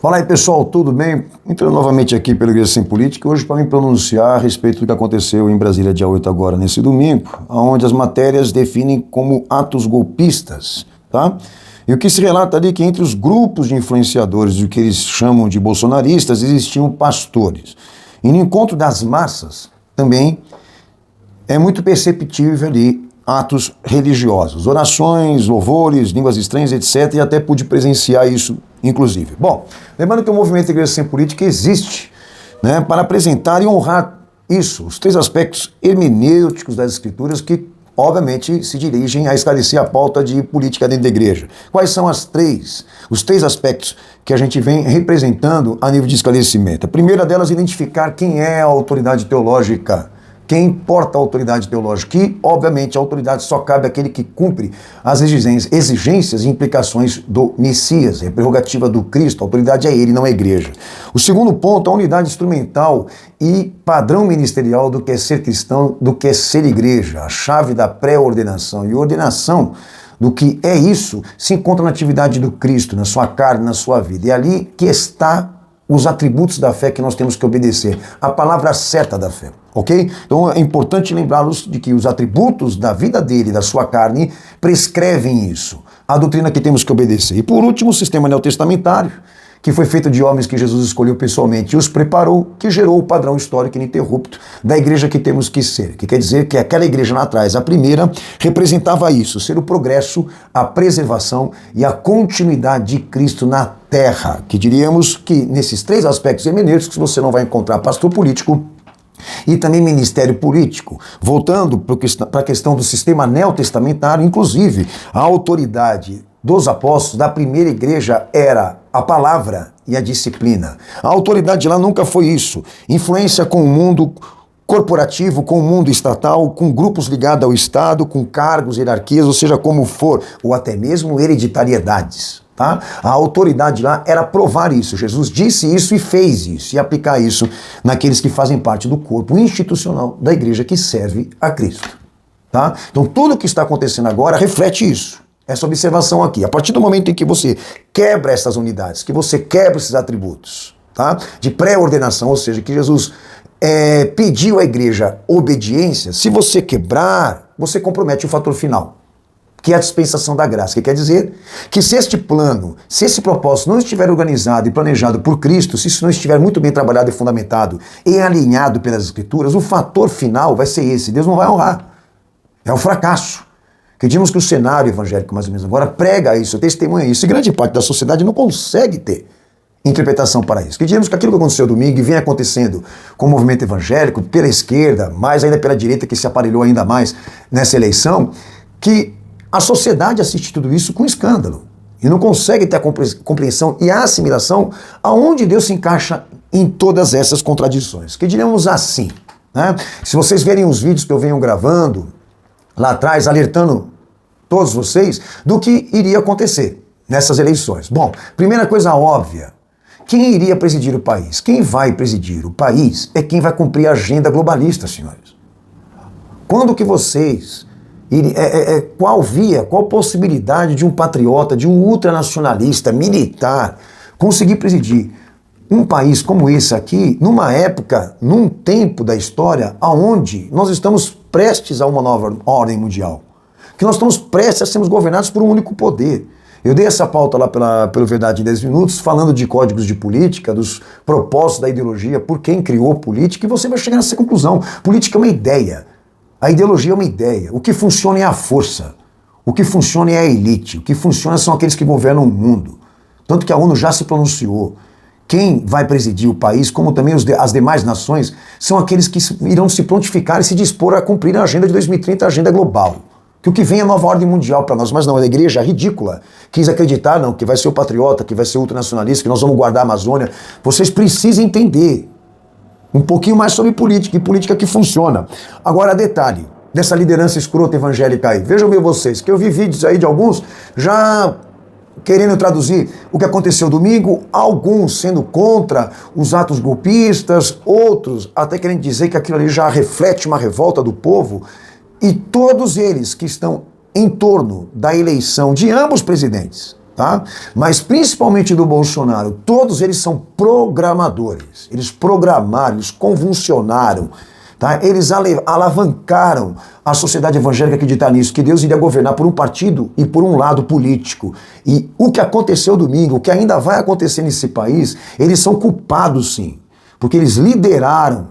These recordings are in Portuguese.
Fala aí, pessoal, tudo bem? Entrando novamente aqui pela Igreja Sem Política, hoje para me pronunciar a respeito do que aconteceu em Brasília dia 8 agora, nesse domingo, onde as matérias definem como atos golpistas, tá? E o que se relata ali é que entre os grupos de influenciadores, o que eles chamam de bolsonaristas, existiam pastores. E no encontro das massas, também é muito perceptível ali atos religiosos, orações, louvores, línguas estranhas, etc. E até pude presenciar isso, inclusive. Bom, lembrando que o movimento Igreja Sem Política existe, né, para apresentar e honrar isso, os três aspectos hermenêuticos das Escrituras que, obviamente, se dirigem a esclarecer a pauta de política dentro da igreja. Quais são os três aspectos que a gente vem representando a nível de esclarecimento? A primeira delas é identificar quem é a autoridade teológica. Quem porta a autoridade teológica? Que, obviamente, a autoridade só cabe àquele que cumpre as exigências e implicações do Messias. É prerrogativa do Cristo, a autoridade é ele, não é a igreja. O segundo ponto, a unidade instrumental e padrão ministerial do que é ser cristão, do que é ser igreja. A chave da pré-ordenação e ordenação do que é isso se encontra na atividade do Cristo, na sua carne, na sua vida. É ali que está os atributos da fé que nós temos que obedecer, a palavra certa da fé, ok? Então é importante lembrá-los de que os atributos da vida dele, da sua carne, prescrevem isso, a doutrina que temos que obedecer. E por último, o sistema neotestamentário, que foi feito de homens que Jesus escolheu pessoalmente e os preparou, que gerou o padrão histórico ininterrupto da igreja que temos que ser. Que quer dizer que aquela igreja lá atrás, a primeira, representava isso, ser o progresso, a preservação e a continuidade de Cristo na terra. Que diríamos que nesses três aspectos hermenêuticos você não vai encontrar pastor político e também ministério político. Voltando para a questão do sistema neotestamentário, inclusive a autoridade dos apóstolos da primeira igreja era a palavra e a disciplina. A autoridade lá nunca foi isso. Influência com o mundo corporativo, com o mundo estatal, com grupos ligados ao Estado, com cargos, hierarquias, ou seja, como for, ou até mesmo hereditariedades. Tá? A autoridade lá era provar isso. Jesus disse isso e fez isso, e aplicar isso naqueles que fazem parte do corpo institucional da igreja que serve a Cristo. Tá? Então tudo o que está acontecendo agora reflete isso. Essa observação aqui. A partir do momento em que você quebra essas unidades, que você quebra esses atributos, tá? De pré-ordenação, ou seja, que Jesus pediu à igreja obediência, se você quebrar, você compromete o fator final, que é a dispensação da graça. Que quer dizer que se este plano, se esse propósito não estiver organizado e planejado por Cristo, se isso não estiver muito bem trabalhado e fundamentado e alinhado pelas Escrituras, o fator final vai ser esse. Deus não vai honrar. É o fracasso. Acreditamos que o cenário evangélico, mais ou menos agora, prega isso, testemunha isso, e grande parte da sociedade não consegue ter interpretação para isso. Acreditamos que aquilo que aconteceu domingo e vem acontecendo com o movimento evangélico, pela esquerda, mais ainda pela direita, que se aparelhou ainda mais nessa eleição, que a sociedade assiste tudo isso com escândalo e não consegue ter a compreensão e a assimilação aonde Deus se encaixa em todas essas contradições. Que diremos assim, né? Se vocês verem os vídeos que eu venho gravando lá atrás, alertando todos vocês do que iria acontecer nessas eleições. Bom, primeira coisa óbvia, quem iria presidir o país? Quem vai presidir o país é quem vai cumprir a agenda globalista, senhores. Quando que vocês, qual possibilidade de um patriota, de um ultranacionalista, militar, conseguir presidir um país como esse aqui, numa época, num tempo da história, onde nós estamos prestes a uma nova ordem mundial, que nós estamos prestes a sermos governados por um único poder. Eu dei essa pauta lá pelo Verdade em 10 Minutos, falando de códigos de política, dos propósitos da ideologia, por quem criou política, e você vai chegar nessa conclusão. Política é uma ideia, a ideologia é uma ideia, o que funciona é a força, o que funciona é a elite, o que funciona são aqueles que governam o mundo. Tanto que a ONU já se pronunciou. Quem vai presidir o país, como também as demais nações, são aqueles que irão se prontificar e se dispor a cumprir a agenda de 2030, a agenda global. Que o que vem é a nova ordem mundial para nós, mas não, a igreja ridícula quis acreditar, não, que vai ser o patriota, que vai ser o ultranacionalista, que nós vamos guardar a Amazônia. Vocês precisam entender um pouquinho mais sobre política, e política que funciona. Agora, detalhe, dessa liderança escrota evangélica aí. Vejam bem vocês, que eu vi vídeos aí de alguns já querendo traduzir o que aconteceu domingo, alguns sendo contra os atos golpistas, outros até querendo dizer que aquilo ali já reflete uma revolta do povo, e todos eles que estão em torno da eleição de ambos presidentes, tá? Mas principalmente do Bolsonaro, todos eles são programadores. Eles programaram, eles convulsionaram, tá? Eles alavancaram a sociedade evangélica a acreditar nisso, que Deus iria governar por um partido e por um lado político. E o que aconteceu domingo, o que ainda vai acontecer nesse país, eles são culpados sim. Porque eles lideraram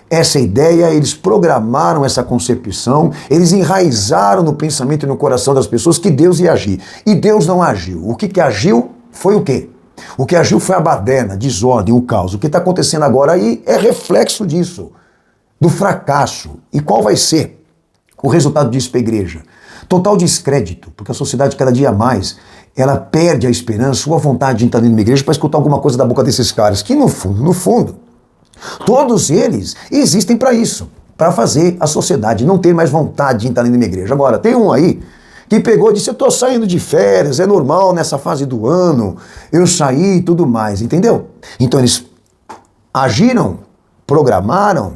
essa ideia, eles programaram essa concepção, eles enraizaram no pensamento e no coração das pessoas que Deus ia agir. E Deus não agiu. O que agiu foi o quê? O que agiu foi a baderna, a desordem, o caos. O que está acontecendo agora aí é reflexo disso, do fracasso. E qual vai ser o resultado disso para a igreja? Total descrédito, porque a sociedade cada dia mais ela perde a esperança ou a vontade de entrar dentro de uma igreja para escutar alguma coisa da boca desses caras, que no fundo, todos eles existem para isso, para fazer a sociedade não ter mais vontade de entrar dentro de uma igreja. Agora, tem um aí que pegou e disse, eu estou saindo de férias, é normal nessa fase do ano, eu saí e tudo mais, entendeu? Então eles agiram, programaram,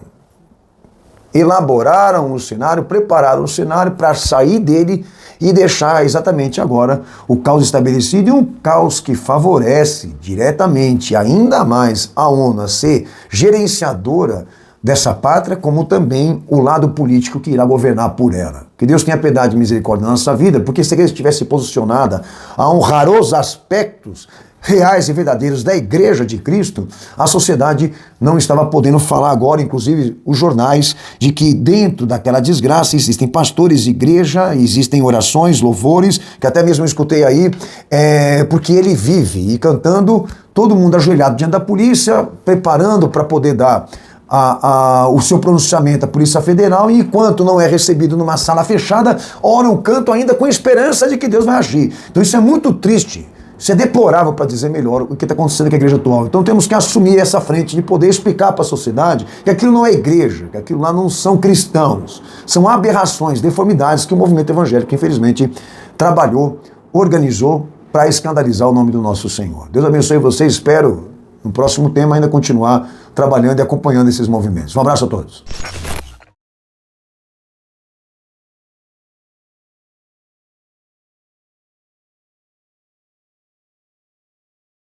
elaboraram o cenário, prepararam o cenário para sair dele e deixar exatamente agora o caos estabelecido, e um caos que favorece diretamente ainda mais a ONU a ser gerenciadora dessa pátria, como também o lado político que irá governar por ela. Que Deus tenha piedade e misericórdia na nossa vida, porque se a igreja estivesse posicionada a honrar os aspectos reais e verdadeiros da Igreja de Cristo, a sociedade não estava podendo falar agora, inclusive os jornais, de que dentro daquela desgraça existem pastores de igreja, existem orações, louvores, que até mesmo eu escutei aí, porque ele vive e cantando, todo mundo ajoelhado diante da polícia, preparando para poder dar o seu pronunciamento à Polícia Federal, e enquanto não é recebido numa sala fechada, oram, cantam ainda com esperança de que Deus vai agir. Então isso é muito triste. Isso é deplorável, para dizer melhor, o que está acontecendo com a igreja atual. Então temos que assumir essa frente de poder explicar para a sociedade que aquilo não é igreja, que aquilo lá não são cristãos. São aberrações, deformidades que o movimento evangélico, infelizmente, trabalhou, organizou para escandalizar o nome do nosso Senhor. Deus abençoe vocês, espero no próximo tema ainda continuar trabalhando e acompanhando esses movimentos. Um abraço a todos.